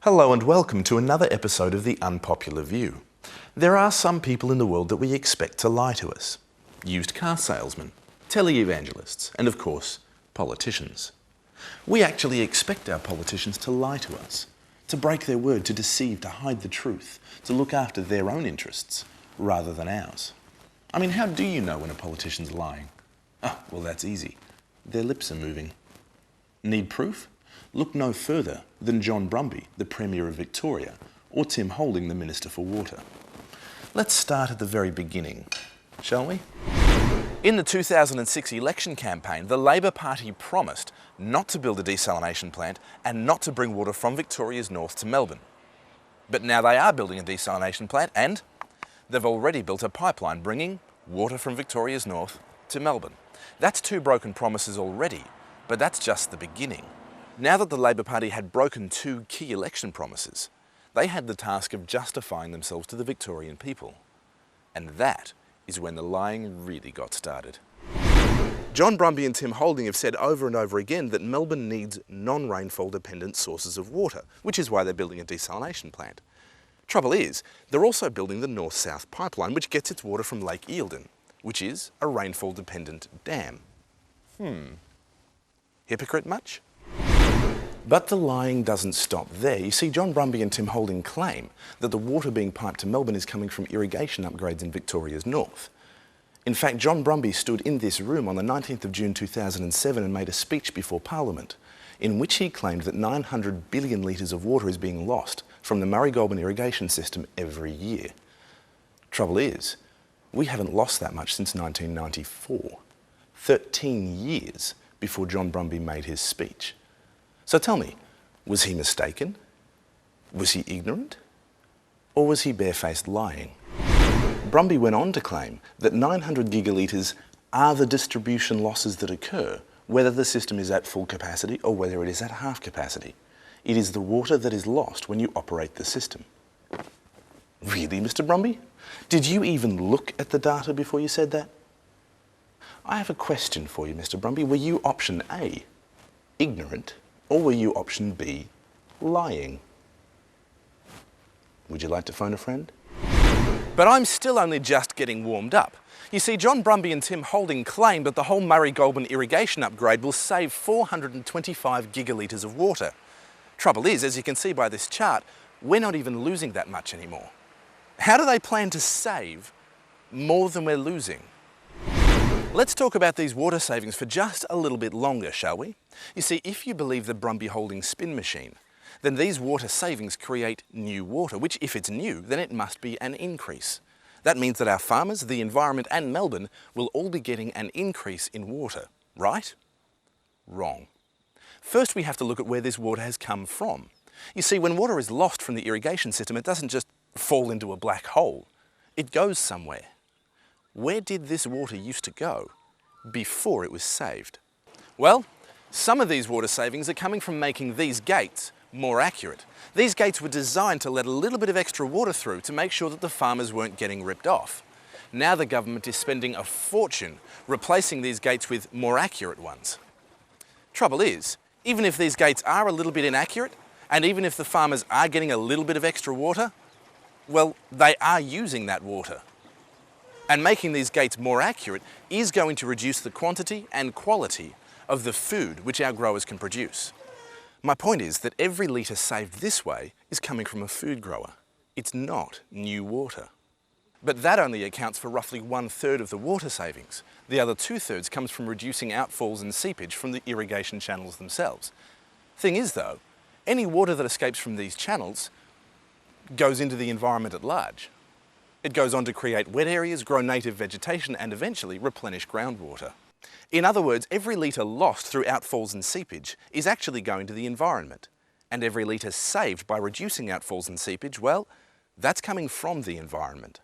Hello and welcome to another episode of The Unpopular View. There are some people in the world that we expect to lie to us. Used car salesmen, televangelists, and of course, politicians. We actually expect our politicians to lie to us, to break their word, to deceive, to hide the truth, to look after their own interests rather than ours. I mean, how do you know when a politician's lying? Oh, well, that's easy. Their lips are moving. Need proof? Look no further than John Brumby, the Premier of Victoria, or Tim Holding, the Minister for Water. Let's start at the very beginning, shall we? In the 2006 election campaign, the Labor Party promised not to build a desalination plant and not to bring water from Victoria's north to Melbourne. But now they are building a desalination plant and they've already built a pipeline bringing water from Victoria's north to Melbourne. That's two broken promises already, but that's just the beginning. Now that the Labor Party had broken two key election promises, they had the task of justifying themselves to the Victorian people. And that is when the lying really got started. John Brumby and Tim Holding have said over and over again that Melbourne needs non-rainfall dependent sources of water, which is why they're building a desalination plant. Trouble is, they're also building the North-South pipeline, which gets its water from Lake Eildon, which is a rainfall dependent dam. Hypocrite much? But the lying doesn't stop there. You see, John Brumby and Tim Holding claim that the water being piped to Melbourne is coming from irrigation upgrades in Victoria's north. In fact, John Brumby stood in this room on the 19th of June 2007 and made a speech before Parliament, in which he claimed that 900 billion litres of water is being lost from the Murray-Goulburn irrigation system every year. Trouble is, we haven't lost that much since 1994, 13 years before John Brumby made his speech. So tell me, was he mistaken? Was he ignorant? Or was he barefaced lying? Brumby went on to claim that 900 gigalitres are the distribution losses that occur, whether the system is at full capacity or whether it is at half capacity. It is the water that is lost when you operate the system. Really, Mr. Brumby? Did you even look at the data before you said that? I have a question for you, Mr. Brumby. Were you option A, ignorant? Or were you option B, lying? Would you like to phone a friend? But I'm still only just getting warmed up. You see, John Brumby and Tim Holding claim that the whole Murray-Goulburn irrigation upgrade will save 425 gigalitres of water. Trouble is, as you can see by this chart, we're not even losing that much anymore. How do they plan to save more than we're losing? Let's talk about these water savings for just a little bit longer, shall we? You see, if you believe the Brumby Holding spin machine, then these water savings create new water, which if it's new, then it must be an increase. That means that our farmers, the environment and Melbourne will all be getting an increase in water, right? Wrong. First, we have to look at where this water has come from. You see, when water is lost from the irrigation system, it doesn't just fall into a black hole. It goes somewhere. Where did this water used to go before it was saved? Well, some of these water savings are coming from making these gates more accurate. These gates were designed to let a little bit of extra water through to make sure that the farmers weren't getting ripped off. Now the government is spending a fortune replacing these gates with more accurate ones. Trouble is, even if these gates are a little bit inaccurate, and even if the farmers are getting a little bit of extra water, well, they are using that water. And making these gates more accurate is going to reduce the quantity and quality of the food which our growers can produce. My point is that every litre saved this way is coming from a food grower. It's not new water. But that only accounts for roughly 1/3 of the water savings. The other 2/3 comes from reducing outfalls and seepage from the irrigation channels themselves. Thing is though, any water that escapes from these channels goes into the environment at large. It goes on to create wet areas, grow native vegetation and eventually replenish groundwater. In other words, every litre lost through outfalls and seepage is actually going to the environment. And every litre saved by reducing outfalls and seepage, well, that's coming from the environment.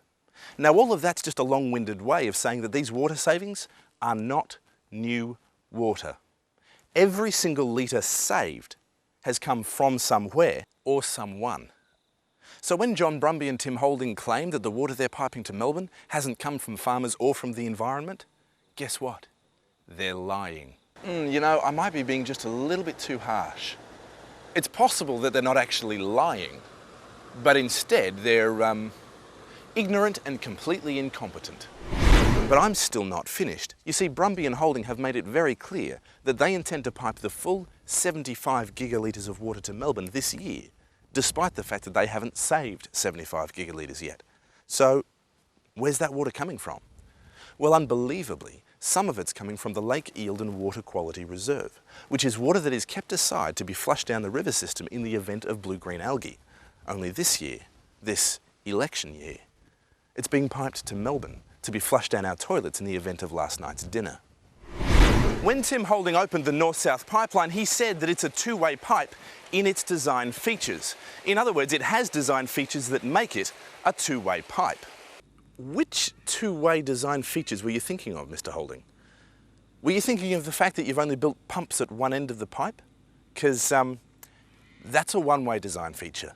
Now all of that's just a long-winded way of saying that these water savings are not new water. Every single litre saved has come from somewhere or someone. So when John Brumby and Tim Holding claim that the water they're piping to Melbourne hasn't come from farmers or from the environment, guess what? They're lying. You know, I might be being just a little bit too harsh. It's possible that they're not actually lying, but instead they're ignorant and completely incompetent. But I'm still not finished. You see, Brumby and Holding have made it very clear that they intend to pipe the full 75 gigalitres of water to Melbourne this year, despite the fact that they haven't saved 75 gigalitres yet. So, where's that water coming from? Well, unbelievably, some of it's coming from the Lake Eildon Water Quality Reserve, which is water that is kept aside to be flushed down the river system in the event of blue-green algae. Only this year, this election year, it's being piped to Melbourne to be flushed down our toilets in the event of last night's dinner. When Tim Holding opened the North-South pipeline, he said that it's a two-way pipe in its design features. In other words, it has design features that make it a two-way pipe. Which two-way design features were you thinking of, Mr. Holding? Were you thinking of the fact that you've only built pumps at one end of the pipe? Because that's a one-way design feature.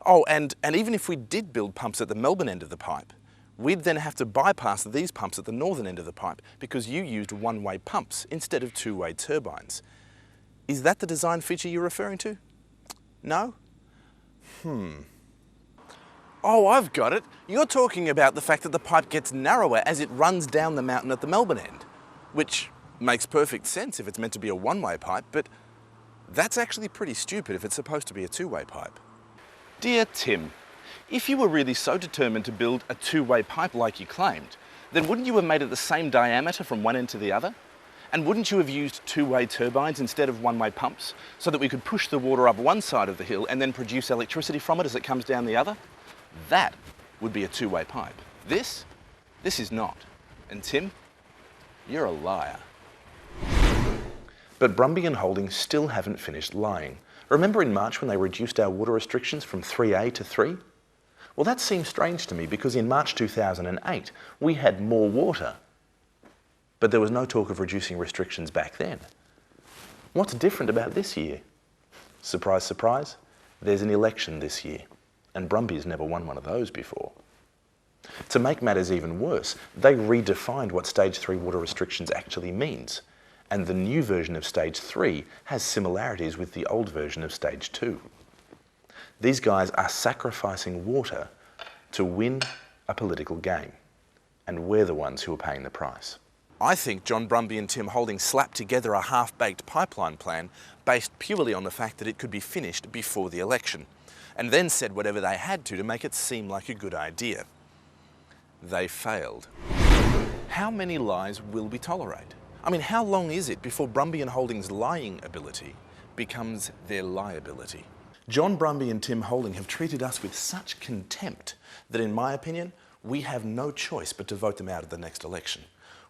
Oh, and even if we did build pumps at the Melbourne end of the pipe, we'd then have to bypass these pumps at the northern end of the pipe because you used one-way pumps instead of two-way turbines. Is that the design feature you're referring to? No? Oh, I've got it. You're talking about the fact that the pipe gets narrower as it runs down the mountain at the Melbourne end, which makes perfect sense if it's meant to be a one-way pipe, but that's actually pretty stupid if it's supposed to be a two-way pipe. Dear Tim, if you were really so determined to build a two-way pipe like you claimed, then wouldn't you have made it the same diameter from one end to the other? And wouldn't you have used two-way turbines instead of one-way pumps so that we could push the water up one side of the hill and then produce electricity from it as it comes down the other? That would be a two-way pipe. This is not. And Tim, you're a liar. But Brumby and Holding still haven't finished lying. Remember in March when they reduced our water restrictions from 3A to 3? Well, that seems strange to me because in March 2008, we had more water. But there was no talk of reducing restrictions back then. What's different about this year? Surprise, surprise, there's an election this year, and Brumby's never won one of those before. To make matters even worse, they redefined what Stage 3 water restrictions actually means, and the new version of Stage 3 has similarities with the old version of Stage 2. These guys are sacrificing water to win a political game, and we're the ones who are paying the price. I think John Brumby and Tim Holding slapped together a half-baked pipeline plan based purely on the fact that it could be finished before the election, and then said whatever they had to make it seem like a good idea. They failed. How many lies will we tolerate? I mean, how long is it before Brumby and Holding's lying ability becomes their liability? John Brumby and Tim Holding have treated us with such contempt that, in my opinion, we have no choice but to vote them out at the next election.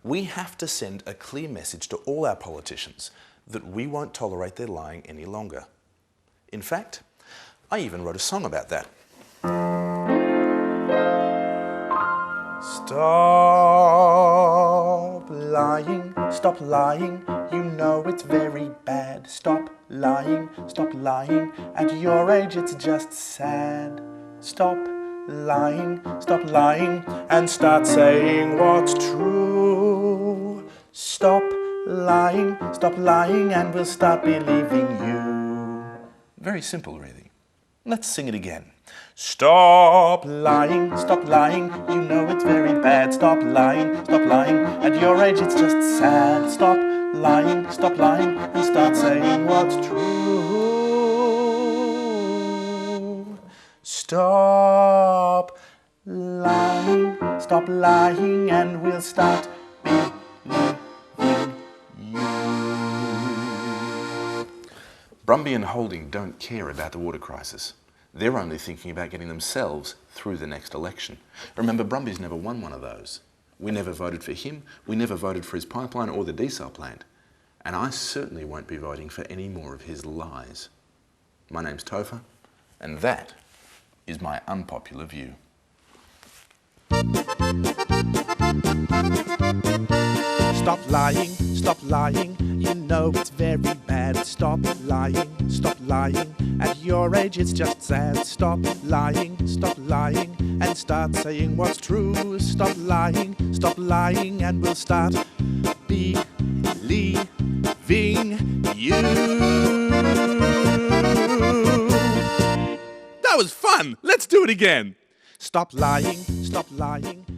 We have to send a clear message to all our politicians that we won't tolerate their lying any longer. In fact, I even wrote a song about that. Stop lying, you know it's very bad. Stop lying, at your age it's just sad. Stop lying, and start saying what's true. Stop lying, and we'll start believing you. Very simple, really. Let's sing it again. Stop lying, you know it's very bad. Stop lying, at your age it's just sad. Stop lying, and start saying what's true. Stop lying, and we'll start believing you. Brumby and Holding don't care about the water crisis. They're only thinking about getting themselves through the next election. Remember, Brumby's never won one of those. We never voted for him, we never voted for his pipeline or the desal plant. And I certainly won't be voting for any more of his lies. My name's Topher, and that is my unpopular view. Stop lying, you know it's very bad. Stop lying, at your age it's just sad. Stop lying, and start saying what's true. Stop lying, and we'll start believing you. That was fun. Let's do it again. Stop lying, stop lying.